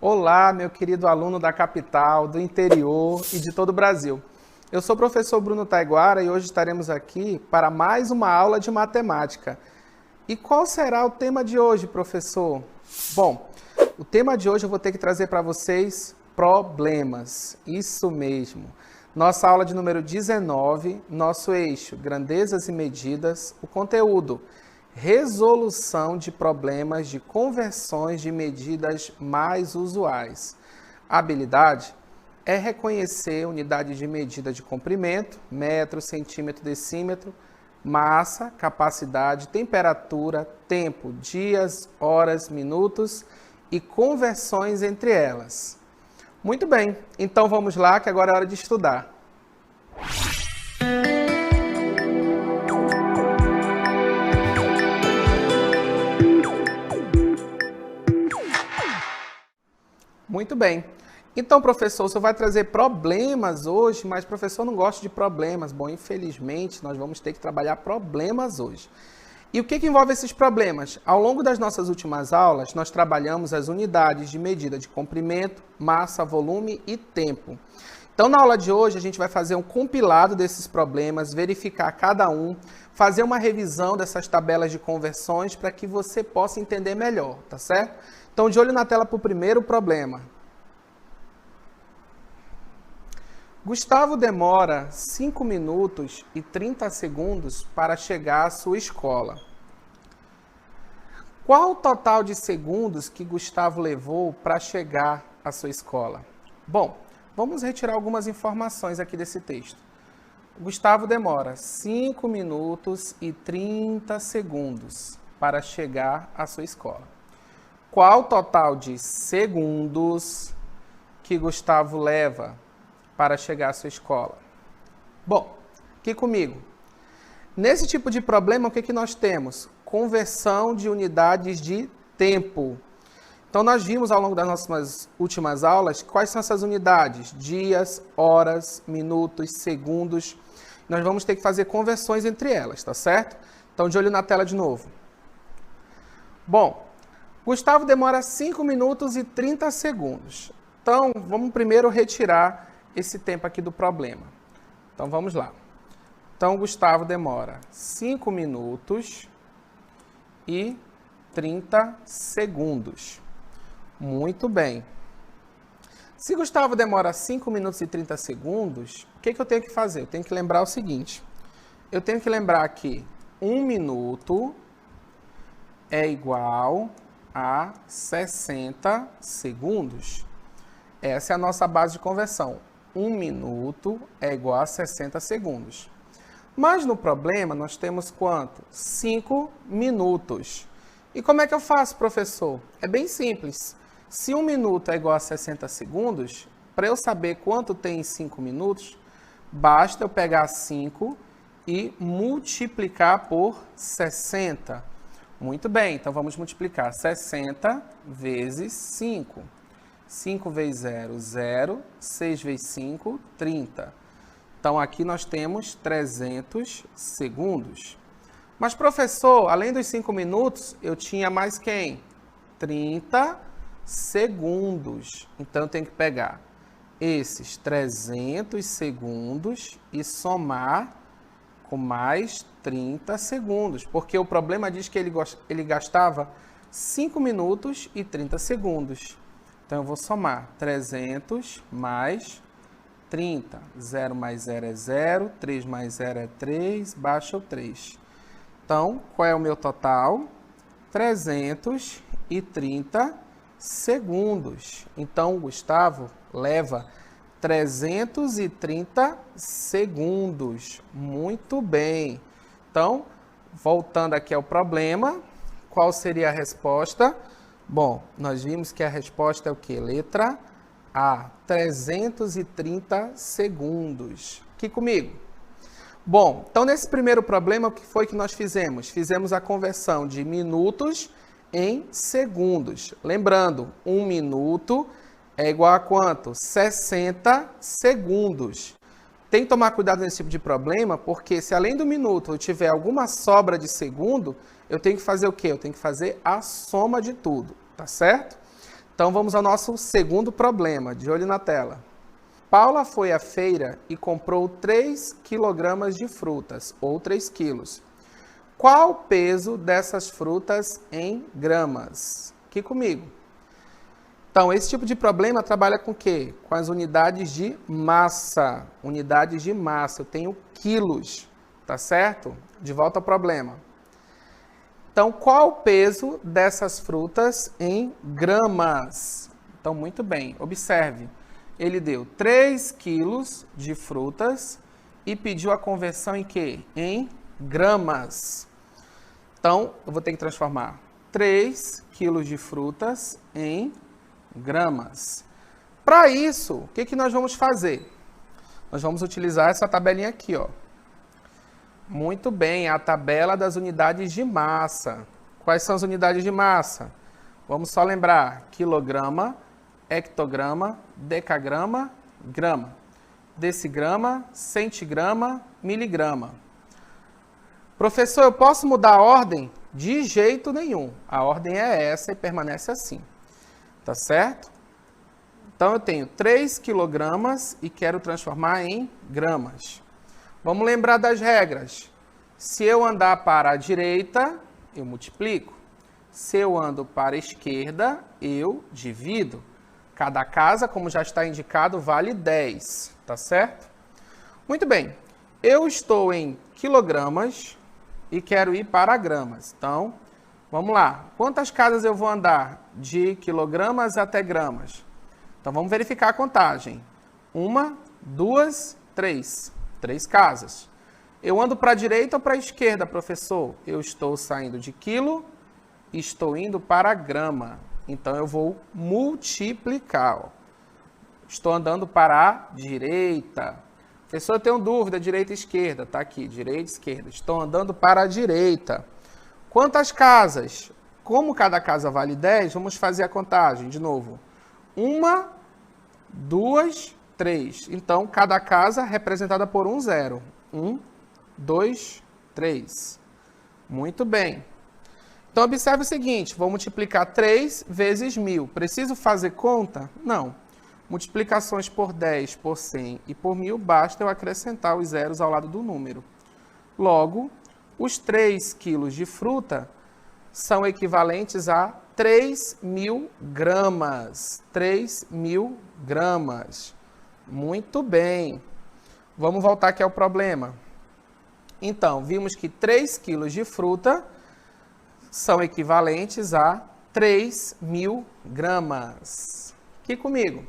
Olá, meu querido aluno da capital, do interior e de todo o Brasil. Eu sou o professor Bruno Taiguara e hoje estaremos aqui para mais uma aula de matemática. E qual será o tema de hoje, professor? Bom, o tema de hoje eu vou ter que trazer para vocês problemas. Isso mesmo. Nossa aula de número 19, nosso eixo grandezas e medidas, o conteúdo resolução de problemas de conversões de medidas mais usuais. A habilidade é reconhecer unidades de medida de comprimento, metro, centímetro, decímetro, massa, capacidade, temperatura, tempo, dias, horas, minutos e conversões entre elas. Muito bem, então vamos lá que agora é hora de estudar. Muito bem. Então, professor, o senhor vai trazer problemas hoje, mas o professor não gosta de problemas. Bom, infelizmente, nós vamos ter que trabalhar problemas hoje. E o que envolve esses problemas? Ao longo das nossas últimas aulas, nós trabalhamos as unidades de medida de comprimento, massa, volume e tempo. Então, na aula de hoje, a gente vai fazer um compilado desses problemas, verificar cada um, fazer uma revisão dessas tabelas de conversões para que você possa entender melhor, tá certo? Então, de olho na tela para o primeiro problema. Gustavo demora 5 minutos e 30 segundos para chegar à sua escola. Qual o total de segundos que Gustavo levou para chegar à sua escola? Bom, vamos retirar algumas informações aqui desse texto. Gustavo demora 5 minutos e 30 segundos para chegar à sua escola. Qual o total de segundos que Gustavo leva para chegar à sua escola? Bom, aqui comigo. Nesse tipo de problema, o que nós temos? Conversão de unidades de tempo. Então, nós vimos ao longo das nossas últimas aulas quais são essas unidades: dias, horas, minutos, segundos. Nós vamos ter que fazer conversões entre elas, tá certo? Então, de olho na tela de novo. Bom, Gustavo demora 5 minutos e 30 segundos. Então, vamos primeiro retirar esse tempo aqui do problema. Então, vamos lá. Então, Gustavo demora 5 minutos e 30 segundos. Muito bem. Se Gustavo demora 5 minutos e 30 segundos, o que eu tenho que fazer? Eu tenho que lembrar o seguinte. Eu tenho que lembrar que 1 minuto é igual a 60 segundos. Essa é a nossa base de conversão. 1 minuto é igual a 60 segundos. Mas no problema nós temos quanto? 5 minutos. E como é que eu faço, professor? É bem simples. Se 1 minuto é igual a 60 segundos, para eu saber quanto tem em 5 minutos, basta eu pegar 5 e multiplicar por 60. Muito bem, então vamos multiplicar 60 vezes 5. 5 vezes 0, 0. 6 vezes 5, 30. Então, aqui nós temos 300 segundos. Mas, professor, além dos 5 minutos, eu tinha mais quem? 30 segundos. Então, eu tenho que pegar esses 300 segundos e somar com mais 30 segundos, porque o problema diz que ele gastava 5 minutos e 30 segundos. Então, eu vou somar 300 mais 30. 0 mais 0 é 0, 3 mais 0 é 3, baixa o 3. Então, qual é o meu total? 330 segundos. Então, o Gustavo leva 330 segundos. Muito bem. Então, voltando aqui ao problema, qual seria a resposta? Bom, nós vimos que a resposta é o quê? Letra A, 330 segundos. Aqui comigo. Bom, então nesse primeiro problema, o que foi que nós fizemos? Fizemos a conversão de minutos em segundos. Lembrando, 1 minuto é igual a quanto? 60 segundos. Tem que tomar cuidado nesse tipo de problema, porque se além do minuto eu tiver alguma sobra de segundo, eu tenho que fazer o quê? Eu tenho que fazer a soma de tudo, tá certo? Então vamos ao nosso segundo problema, de olho na tela. Paula foi à feira e comprou 3 kg de frutas, ou 3 quilos. Qual o peso dessas frutas em gramas? Aqui comigo. Então, esse tipo de problema trabalha com o quê? Com as unidades de massa. Unidades de massa. Eu tenho quilos, tá certo? De volta ao problema. Então, qual o peso dessas frutas em gramas? Então, muito bem. Observe. Ele deu 3 quilos de frutas e pediu a conversão em quê? Em gramas. Então, eu vou ter que transformar 3 quilos de frutas em gramas. Para isso, o que nós vamos fazer? Nós vamos utilizar essa tabelinha aqui, ó. Muito bem, a tabela das unidades de massa. Quais são as unidades de massa? Vamos só lembrar: quilograma, hectograma, decagrama, grama, decigrama, centigrama, miligrama. Professor, eu posso mudar a ordem? De jeito nenhum. A ordem é essa e permanece assim. Tá certo? Então, eu tenho 3 quilogramas e quero transformar em gramas. Vamos lembrar das regras. Se eu andar para a direita, eu multiplico. Se eu ando para a esquerda, eu divido. Cada casa, como já está indicado, vale 10. Tá certo? Muito bem. Eu estou em quilogramas e quero ir para gramas. Então, vamos lá. Quantas casas eu vou andar de quilogramas até gramas? Então, vamos verificar a contagem. 1, 2, 3. 3 casas. Eu ando para a direita ou para a esquerda, professor? Eu estou saindo de quilo e estou indo para grama. Então, eu vou multiplicar. Ó. Estou andando para a direita. Professor, eu tenho dúvida, direita e esquerda. Está aqui, direita e esquerda. Estou andando para a direita. Quantas casas? Como cada casa vale 10, vamos fazer a contagem de novo. 1, 2, 3. Então, cada casa representada por um zero. 1, 2, 3. Muito bem. Então, observe o seguinte, vou multiplicar 3 vezes 1000. Preciso fazer conta? Não. Multiplicações por 10, por 100 e por 1000, basta eu acrescentar os zeros ao lado do número. Logo, os 3 quilos de fruta são equivalentes a 3.000 gramas. 3.000 gramas. Muito bem. Vamos voltar aqui ao problema. Então, vimos que 3 quilos de fruta são equivalentes a 3.000 gramas. Aqui comigo.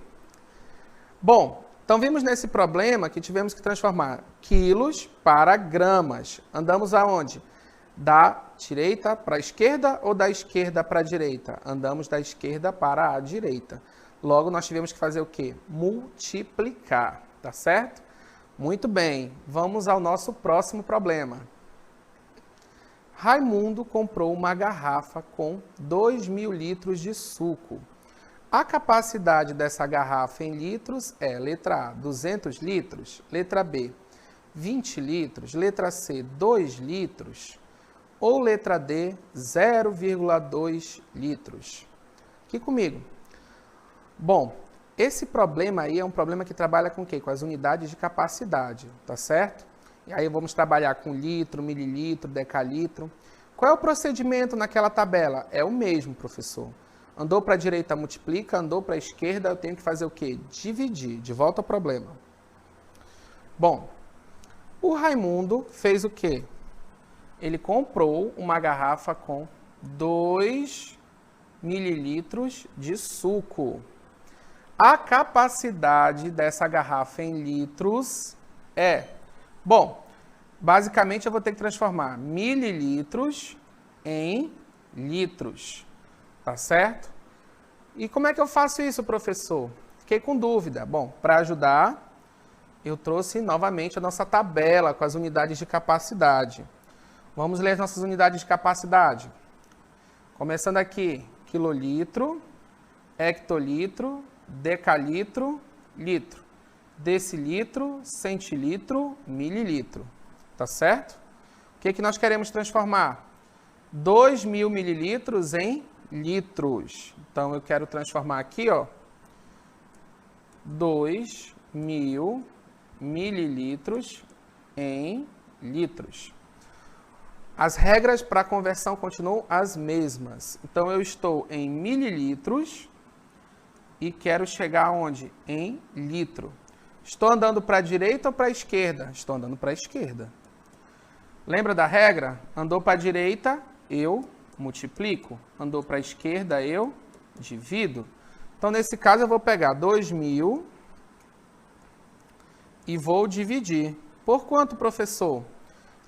Bom, então vimos nesse problema que tivemos que transformar quilos para gramas. Andamos aonde? Da direita para a esquerda ou da esquerda para a direita? Andamos da esquerda para a direita. Logo, nós tivemos que fazer o quê? Multiplicar, tá certo? Muito bem, vamos ao nosso próximo problema. Raimundo comprou uma garrafa com 2.000 litros de suco. A capacidade dessa garrafa em litros é, letra A, 200 litros, letra B, 20 litros, letra C, 2 litros, ou letra D, 0,2 litros. Aqui comigo. Bom, esse problema aí é um problema que trabalha com o quê? Com as unidades de capacidade, tá certo? E aí vamos trabalhar com litro, mililitro, decalitro. Qual é o procedimento naquela tabela? É o mesmo, professor. Andou para a direita, multiplica. Andou para a esquerda, eu tenho que fazer o quê? Dividir. De volta ao problema. Bom, o Raimundo fez o quê? Ele comprou uma garrafa com 2 mililitros de suco. A capacidade dessa garrafa em litros é... Bom, basicamente eu vou ter que transformar mililitros em litros. Tá certo? E como é que eu faço isso, professor? Fiquei com dúvida. Bom, para ajudar, eu trouxe novamente a nossa tabela com as unidades de capacidade. Vamos ler as nossas unidades de capacidade. Começando aqui, quilolitro, hectolitro, decalitro, litro, decilitro, centilitro, mililitro. Tá certo? O que nós queremos transformar? 2.000 mililitros em litros. Então, eu quero transformar aqui, ó, 2.000 mililitros em litros. As regras para a conversão continuam as mesmas. Então, eu estou em mililitros e quero chegar aonde? Em litro. Estou andando para a direita ou para a esquerda? Estou andando para a esquerda. Lembra da regra? Andou para a direita, eu multiplico. Andou para a esquerda, eu divido. Então, nesse caso, eu vou pegar 2.000 e vou dividir. Por quanto, professor?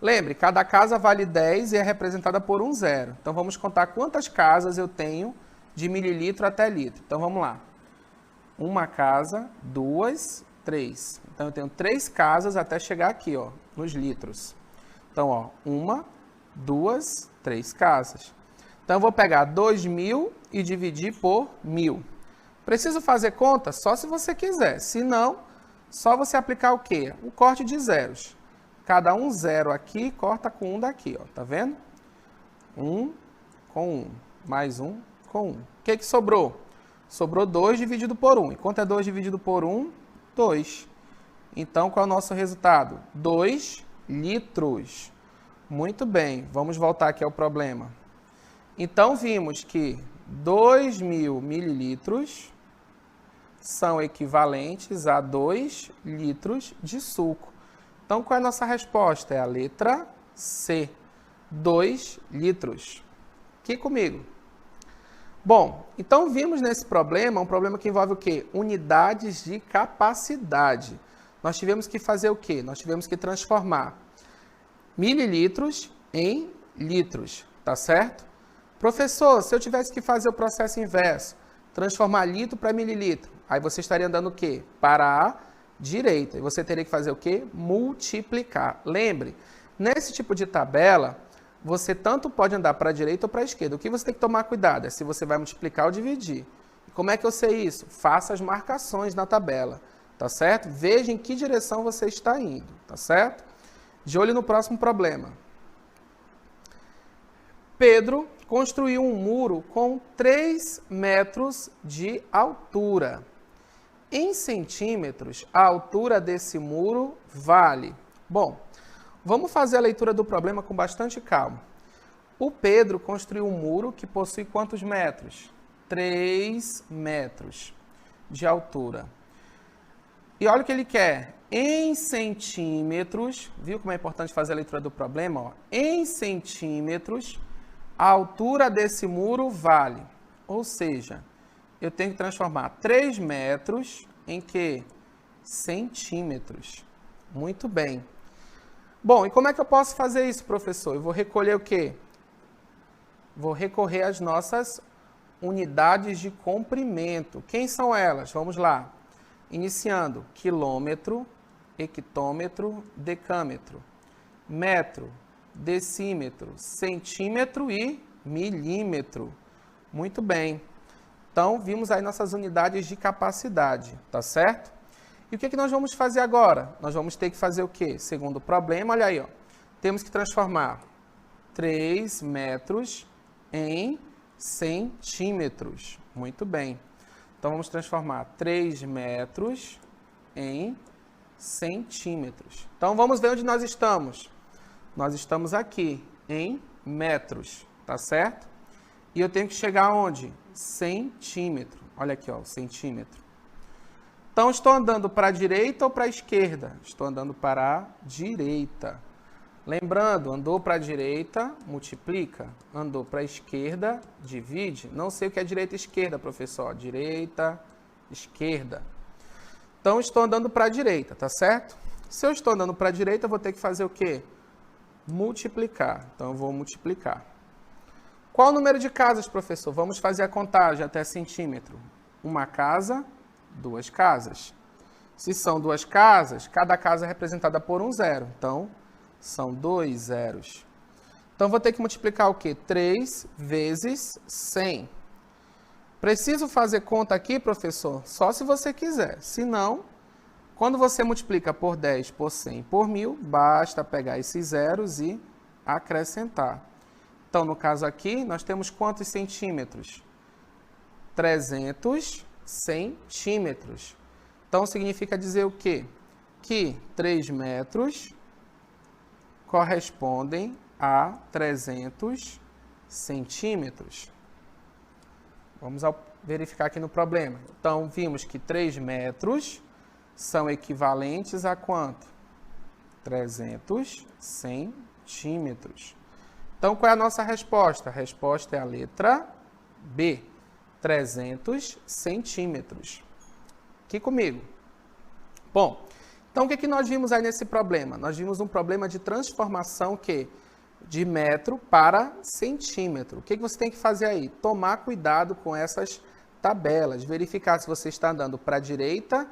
Lembre, cada casa vale 10 e é representada por um zero. Então, vamos contar quantas casas eu tenho de mililitro até litro. Então, vamos lá. Uma casa, 2, 3. Então, eu tenho 3 casas até chegar aqui, ó, nos litros. Então, ó, 1, 2, 3 casas. Então, eu vou pegar 2.000 e dividir por 1.000. Preciso fazer conta? Só se você quiser. Se não, só você aplicar o quê? O corte de zeros. Cada um zero aqui, corta com um daqui, ó. Tá vendo? 1 com 1. Mais 1 com 1. O que sobrou? Sobrou 2 dividido por 1. E quanto é 2 dividido por 1? 2. Então, qual é o nosso resultado? 2 litros. Muito bem. Vamos voltar aqui ao problema. Então, vimos que 2.000 mililitros são equivalentes a 2 litros de suco. Então, qual é a nossa resposta? É a letra C, 2 litros. Aqui comigo. Bom, então vimos nesse problema, um problema que envolve o quê? Unidades de capacidade. Nós tivemos que fazer o quê? Nós tivemos que transformar mililitros em litros, tá certo? Professor, se eu tivesse que fazer o processo inverso, transformar litro para mililitro, aí você estaria andando o quê? Para a direita. E você teria que fazer o quê? Multiplicar. Lembre, nesse tipo de tabela, você tanto pode andar para a direita ou para a esquerda. O que você tem que tomar cuidado é se você vai multiplicar ou dividir. E como é que eu sei isso? Faça as marcações na tabela, tá certo? Veja em que direção você está indo, tá certo? De olho no próximo problema. Pedro construiu um muro com 3 metros de altura. Em centímetros, a altura desse muro vale. Bom, vamos fazer a leitura do problema com bastante calma. O Pedro construiu um muro que possui quantos metros? 3 metros de altura. E olha o que ele quer. Em centímetros, viu como é importante fazer a leitura do problema? Ó? Em centímetros, a altura desse muro vale. Ou seja, eu tenho que transformar 3 metros em quê? Centímetros. Muito bem. Bom, e como é que eu posso fazer isso, professor? Eu vou recolher o quê? Vou recorrer às nossas unidades de comprimento. Quem são elas? Vamos lá. Iniciando, quilômetro, hectômetro, decâmetro, metro, decímetro, centímetro e milímetro. Muito bem. Então, vimos aí nossas unidades de capacidade, tá certo? E o que nós vamos fazer agora? Nós vamos ter que fazer o quê? Segundo o problema, olha aí, ó. Temos que transformar 3 metros em centímetros. Muito bem. Então, vamos transformar 3 metros em centímetros. Então, vamos ver onde nós estamos. Nós estamos aqui, em metros, tá certo? E eu tenho que chegar aonde? Centímetro. Olha aqui, ó, o centímetro. Então, estou andando para a direita ou para a esquerda? Estou andando para a direita. Lembrando, andou para a direita, multiplica. Andou para a esquerda, divide. Não sei o que é direita e esquerda, professor. Direita, esquerda. Então, estou andando para a direita, tá certo? Se eu estou andando para a direita, eu vou ter que fazer o quê? Multiplicar. Então, eu vou multiplicar. Qual o número de casas, professor? Vamos fazer a contagem até centímetro. Uma casa, 2 casas. Se são 2 casas, cada casa é representada por um zero. Então, são 2 zeros. Então, vou ter que multiplicar o quê? 3 vezes 100. Preciso fazer conta aqui, professor? Só se você quiser. Se não, quando você multiplica por 10, por 100, por 1000, basta pegar esses zeros e acrescentar. Então, no caso aqui, nós temos quantos centímetros? 300 centímetros. Então, significa dizer o quê? Que 3 metros correspondem a 300 centímetros. Vamos verificar aqui no problema. Então, vimos que 3 metros são equivalentes a quanto? 300 centímetros. Então, qual é a nossa resposta? A resposta é a letra B, 300 centímetros. Aqui comigo. Bom, então o que nós vimos aí nesse problema? Nós vimos um problema de transformação de metro para centímetro. O que você tem que fazer aí? Tomar cuidado com essas tabelas, verificar se você está andando para a direita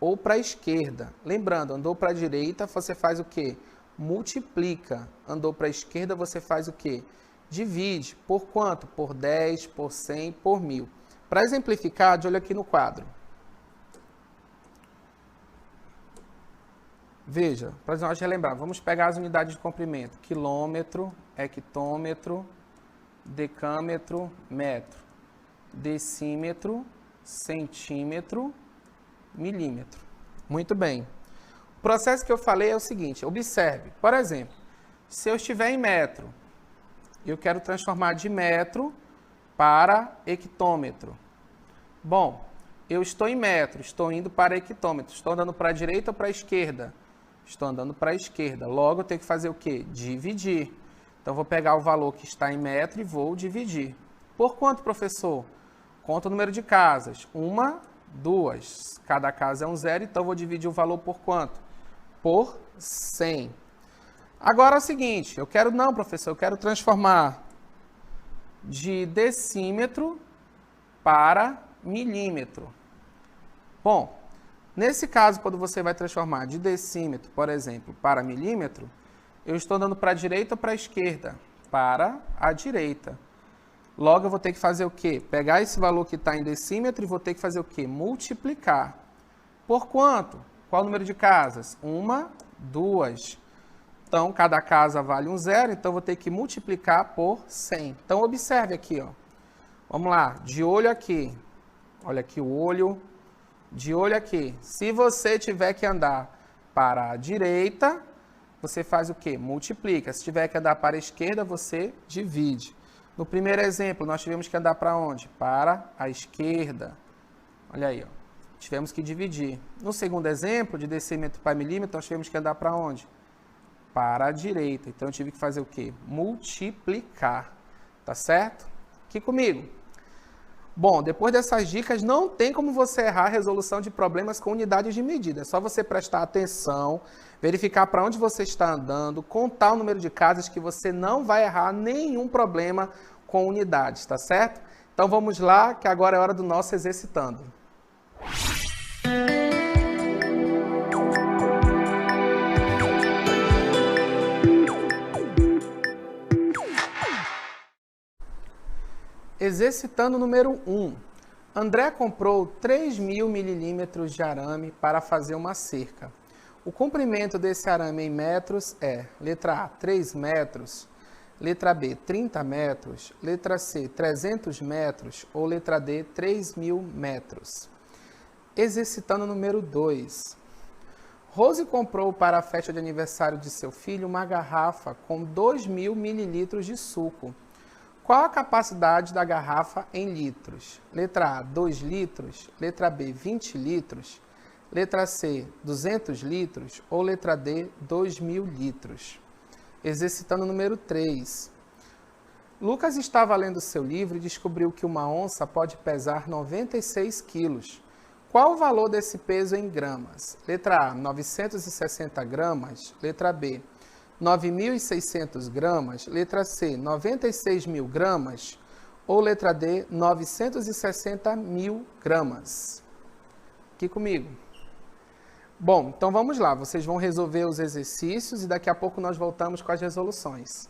ou para a esquerda. Lembrando, andou para a direita, você faz o quê? Multiplica. Andou para a esquerda, você faz o quê? Divide. Por quanto? Por 10, por 100, por 1000. Para exemplificar, de olho aqui no quadro. Veja, para nós relembrar, vamos pegar as unidades de comprimento. Quilômetro, hectômetro, decâmetro, metro, decímetro, centímetro, milímetro. Muito bem. O processo que eu falei é o seguinte, observe, por exemplo, se eu estiver em metro, eu quero transformar de metro para hectômetro. Bom, eu estou em metro, estou indo para hectômetro, estou andando para a direita ou para a esquerda? Estou andando para a esquerda, logo eu tenho que fazer o quê? Dividir. Então, vou pegar o valor que está em metro e vou dividir. Por quanto, professor? Conta o número de casas. 1, 2. Cada casa é um zero, então vou dividir o valor por quanto? Por 100. Agora é o seguinte, não, professor, eu quero transformar de decímetro para milímetro. Bom, nesse caso, quando você vai transformar de decímetro, por exemplo, para milímetro, eu estou andando para a direita ou para a esquerda? Para a direita. Logo, eu vou ter que fazer o quê? Pegar esse valor que está em decímetro e vou ter que fazer o quê? Multiplicar. Por quanto? Qual o número de casas? 1, 2. Então, cada casa vale um zero, então vou ter que multiplicar por 100. Então, observe aqui, ó. Vamos lá, de olho aqui. Olha aqui o olho. De olho aqui. Se você tiver que andar para a direita, você faz o quê? Multiplica. Se tiver que andar para a esquerda, você divide. No primeiro exemplo, nós tivemos que andar para onde? Para a esquerda. Olha aí, ó. Tivemos que dividir. No segundo exemplo, de decímetro para milímetro, nós tivemos que andar para onde? Para a direita. Então, eu tive que fazer o quê? Multiplicar. Tá certo? Aqui comigo. Bom, depois dessas dicas, não tem como você errar a resolução de problemas com unidades de medida. É só você prestar atenção, verificar para onde você está andando, contar o número de casas que você não vai errar nenhum problema com unidades, tá certo? Então vamos lá, que agora é hora do nosso exercitando. Exercitando número 1. André comprou 3.000 milímetros de arame para fazer uma cerca. O comprimento desse arame em metros é, letra A, 3 metros, letra B, 30 metros, letra C, 300 metros ou letra D, 3.000 metros. Exercitando número 2. Rose comprou para a festa de aniversário de seu filho uma garrafa com 2.000 mililitros de suco. Qual a capacidade da garrafa em litros? Letra A, 2 litros. Letra B, 20 litros. Letra C, 200 litros. Ou letra D, 2.000 litros. Exercitando número 3. Lucas estava lendo seu livro e descobriu que uma onça pode pesar 96 quilos. Qual o valor desse peso em gramas? Letra A, 960 gramas. Letra B, 9.600 gramas, letra C, 96.000 gramas, ou letra D, 960.000 gramas. Aqui comigo. Bom, então vamos lá, vocês vão resolver os exercícios e daqui a pouco nós voltamos com as resoluções.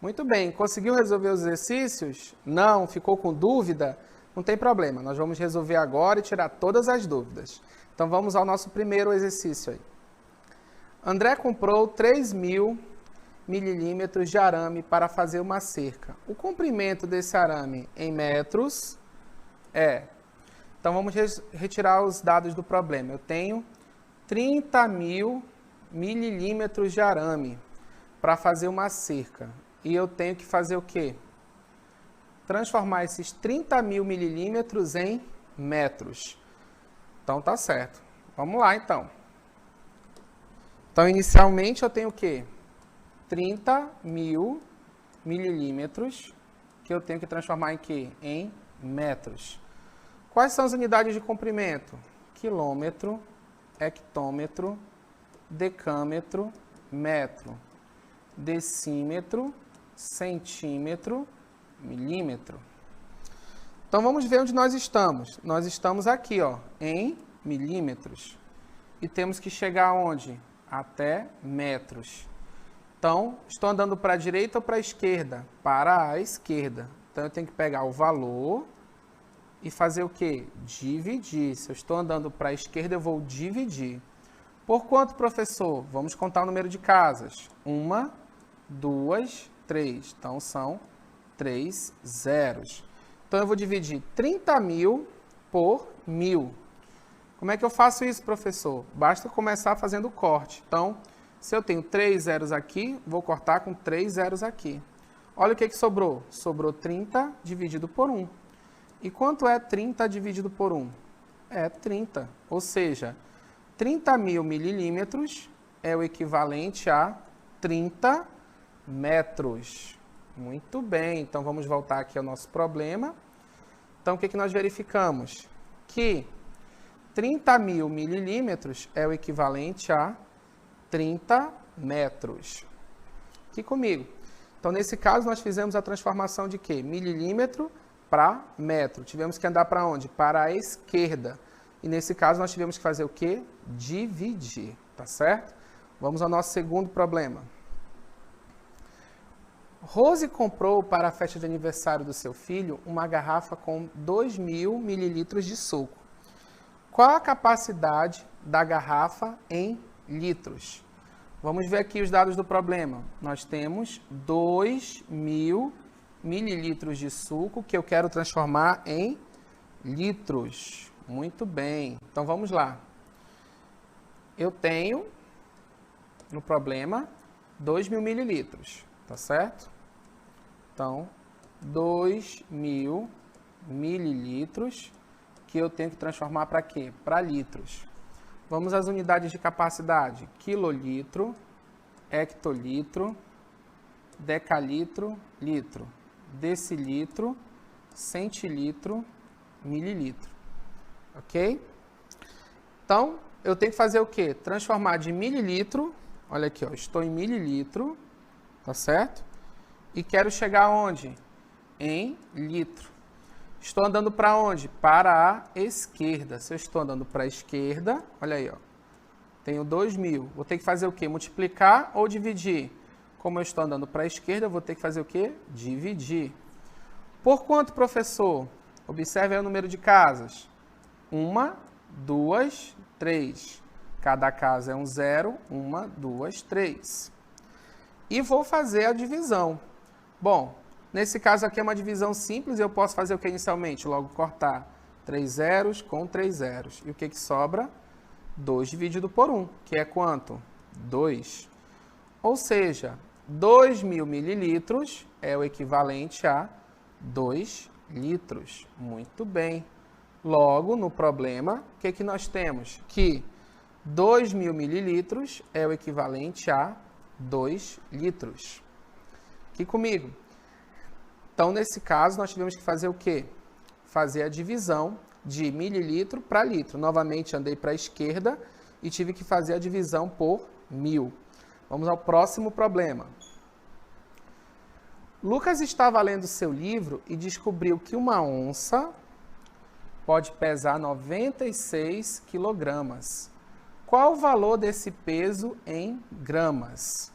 Muito bem. Conseguiu resolver os exercícios? Não? Ficou com dúvida? Não tem problema. Nós vamos resolver agora e tirar todas as dúvidas. Então, vamos ao nosso primeiro exercício aí. André comprou 3.000 mililímetros de arame para fazer uma cerca. O comprimento desse arame em metros é... Então, vamos retirar os dados do problema. Eu tenho 30.000 mililímetros de arame para fazer uma cerca. E eu tenho que fazer o quê? Transformar esses 30.000 mililímetros em metros. Então, tá certo. Vamos lá, então. Então, inicialmente, eu tenho o quê? 30.000 mililímetros, que eu tenho que transformar em quê? Em metros. Quais são as unidades de comprimento? Quilômetro, hectômetro, decâmetro, metro, decímetro, centímetro, milímetro. Então, vamos ver onde nós estamos. Nós estamos aqui, ó, em milímetros. E temos que chegar aonde? Até metros. Então, estou andando para a direita ou para a esquerda? Para a esquerda. Então, eu tenho que pegar o valor e fazer o quê? Dividir. Se eu estou andando para a esquerda, eu vou dividir. Por quanto, professor? Vamos contar o número de casas. 1, 2, 3. Então, são 3 zeros. Então, eu vou dividir 30.000 por 1.000. Como é que eu faço isso, professor? Basta começar fazendo o corte. Então, se eu tenho 3 zeros aqui, vou cortar com 3 zeros aqui. Olha o que sobrou. Sobrou 30 dividido por 1. E quanto é 30 dividido por 1? É 30. Ou seja, 30.000 mililímetros é o equivalente a 30 metros. Muito bem. Então, vamos voltar aqui ao nosso problema. Então, o que nós verificamos? Que 30.000 mililímetros é o equivalente a 30 metros. Aqui comigo. Então, nesse caso, nós fizemos a transformação de quê? Mililímetro para metro. Tivemos que andar para onde? Para a esquerda. E nesse caso, nós tivemos que fazer o quê? Dividir. Tá certo? Vamos ao nosso segundo problema. Rose comprou para a festa de aniversário do seu filho uma garrafa com 2.000 mililitros de suco. Qual a capacidade da garrafa em litros? Vamos ver aqui os dados do problema. Nós temos 2.000 mililitros de suco que eu quero transformar em litros. Muito bem. Então, vamos lá. Eu tenho, no problema, 2.000 mililitros. Tá certo? Então, 2.000 mililitros que eu tenho que transformar para quê? Para litros. Vamos às unidades de capacidade. Quilolitro, hectolitro, decalitro, litro, decilitro, centilitro, mililitro. Ok? Então, eu tenho que fazer o quê? Transformar de mililitro, olha aqui, ó, estou em mililitro, tá certo? E quero chegar aonde? Em litro. Estou andando para onde? Para a esquerda. Se eu estou andando para a esquerda, olha aí, ó, tenho 2.000. Vou ter que fazer o quê? Multiplicar ou dividir? Como eu estou andando para a esquerda, eu vou ter que fazer o quê? Dividir. Por quanto, professor? Observe aí o número de casas. 1, 2, 3. Cada casa é um zero. 1, 2, 3. E vou fazer a divisão. Bom, nesse caso aqui é uma divisão simples, eu posso fazer o que inicialmente? Logo cortar 3 zeros com 3 zeros. E o que sobra? 2 dividido por 1, que é quanto? 2. Ou seja, 2.000 mililitros é o equivalente a 2 litros. Muito bem. Logo, no problema, o que nós temos? Que 2.000 mililitros é o equivalente a 2 litros. Aqui comigo. Então, nesse caso, nós tivemos que fazer o quê? Fazer a divisão de mililitro para litro. Novamente, andei para a esquerda e tive que fazer a divisão por 1.000. Vamos ao próximo problema. Lucas estava lendo seu livro e descobriu que uma onça pode pesar 96 quilogramas. Qual o valor desse peso em gramas?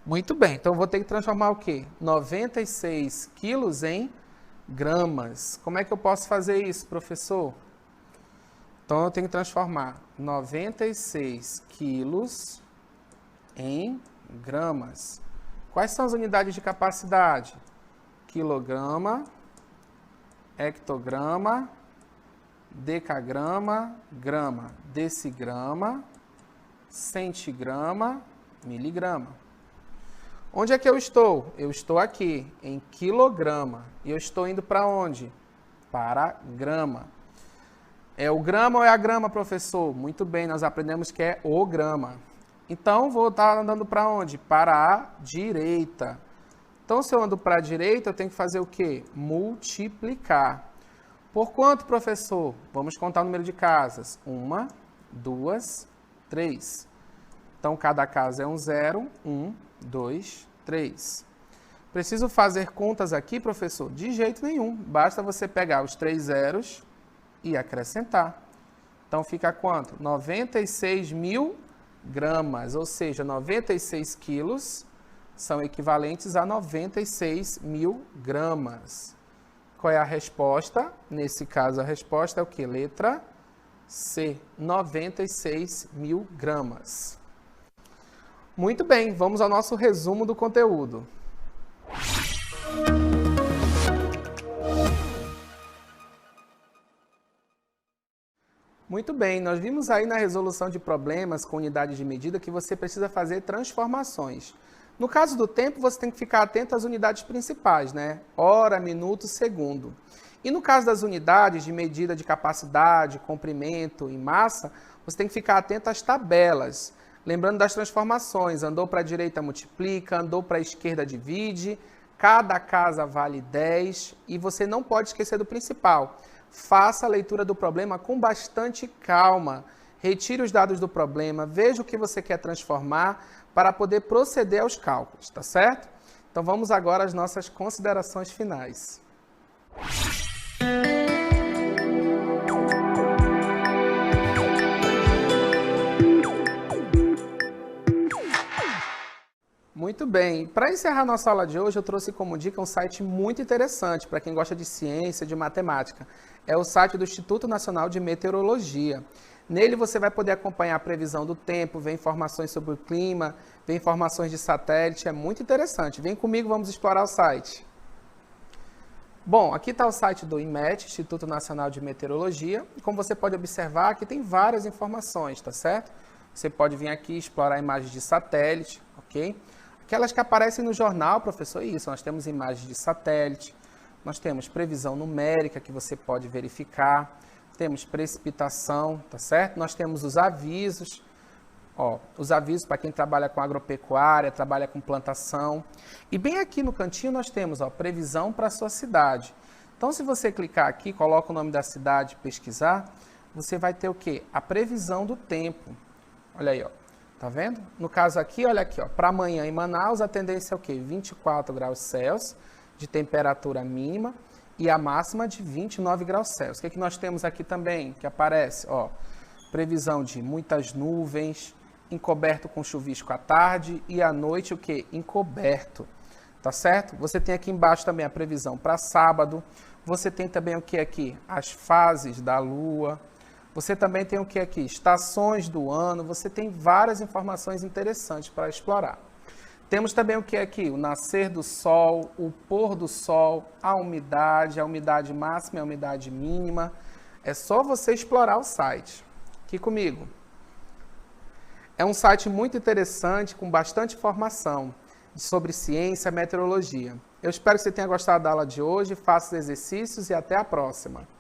Muito bem, então eu vou ter que transformar o quê? 96 quilos em gramas. Como é que eu posso fazer isso, professor? Então eu tenho que transformar 96 quilos em gramas. Quais são as unidades de capacidade? Quilograma, hectograma, decagrama, grama, decigrama, centigrama, miligrama. Onde é que eu estou? Eu estou aqui, em quilograma. E eu estou indo para onde? Para grama. É o grama ou é a grama, professor? Muito bem, nós aprendemos que é o grama. Então, vou estar andando para onde? Para a direita. Então, se eu ando para a direita, eu tenho que fazer o quê? Multiplicar. Por quanto, professor? Vamos contar o número de casas. 1, 2, 3. Então, cada casa é um 0, 1, 2, 3. Preciso fazer contas aqui, professor? De jeito nenhum. Basta você pegar os 3 zeros e acrescentar. Então, fica quanto? 96 mil gramas, ou seja, 96 quilos são equivalentes a 96 mil gramas. Qual é a resposta? Nesse caso, a resposta é o quê? Letra C, 96 mil gramas. Muito bem, vamos ao nosso resumo do conteúdo. Muito bem, nós vimos aí na resolução de problemas com unidades de medida que você precisa fazer transformações. No caso do tempo, você tem que ficar atento às unidades principais, né? Hora, minuto, segundo. E no caso das unidades de medida de capacidade, comprimento e massa, você tem que ficar atento às tabelas. Lembrando das transformações, andou para a direita multiplica, andou para a esquerda divide, cada casa vale 10 e você não pode esquecer do principal. Faça a leitura do problema com bastante calma, retire os dados do problema, veja o que você quer transformar para poder proceder aos cálculos, tá certo? Então vamos agora às nossas considerações finais. Muito bem, para encerrar nossa aula de hoje, eu trouxe como dica um site muito interessante para quem gosta de ciência, de matemática. É o site do Instituto Nacional de Meteorologia. Nele você vai poder acompanhar a previsão do tempo, ver informações sobre o clima, ver informações de satélite, é muito interessante. Vem comigo, vamos explorar o site. Bom, aqui está o site do INMET, Instituto Nacional de Meteorologia. E como você pode observar, aqui tem várias informações, tá certo? Você pode vir aqui explorar imagens de satélite, ok? Aquelas que aparecem no jornal, professor, isso, nós temos imagens de satélite, nós temos previsão numérica que você pode verificar, temos precipitação, tá certo? Nós temos os avisos, ó, os avisos para quem trabalha com agropecuária, trabalha com plantação. E bem aqui no cantinho nós temos, ó, previsão para a sua cidade. Então, se você clicar aqui, coloca o nome da cidade, pesquisar, você vai ter o quê? A previsão do tempo. Olha aí, ó. Tá vendo? No caso aqui, olha aqui, ó, para amanhã em Manaus, a tendência é o quê? 24 graus Celsius de temperatura mínima e a máxima de 29 graus Celsius. O que nós temos aqui também que aparece? Ó, previsão de muitas nuvens, encoberto com chuvisco à tarde e à noite o quê? Encoberto. Tá certo? Você tem aqui embaixo também a previsão para sábado. Você tem também o que aqui? As fases da Lua. Você também tem o que aqui? Estações do ano. Você tem várias informações interessantes para explorar. Temos também o que aqui? O nascer do sol, o pôr do sol, a umidade máxima e a umidade mínima. É só você explorar o site. Aqui comigo. É um site muito interessante, com bastante informação sobre ciência e meteorologia. Eu espero que você tenha gostado da aula de hoje, faça os exercícios e até a próxima.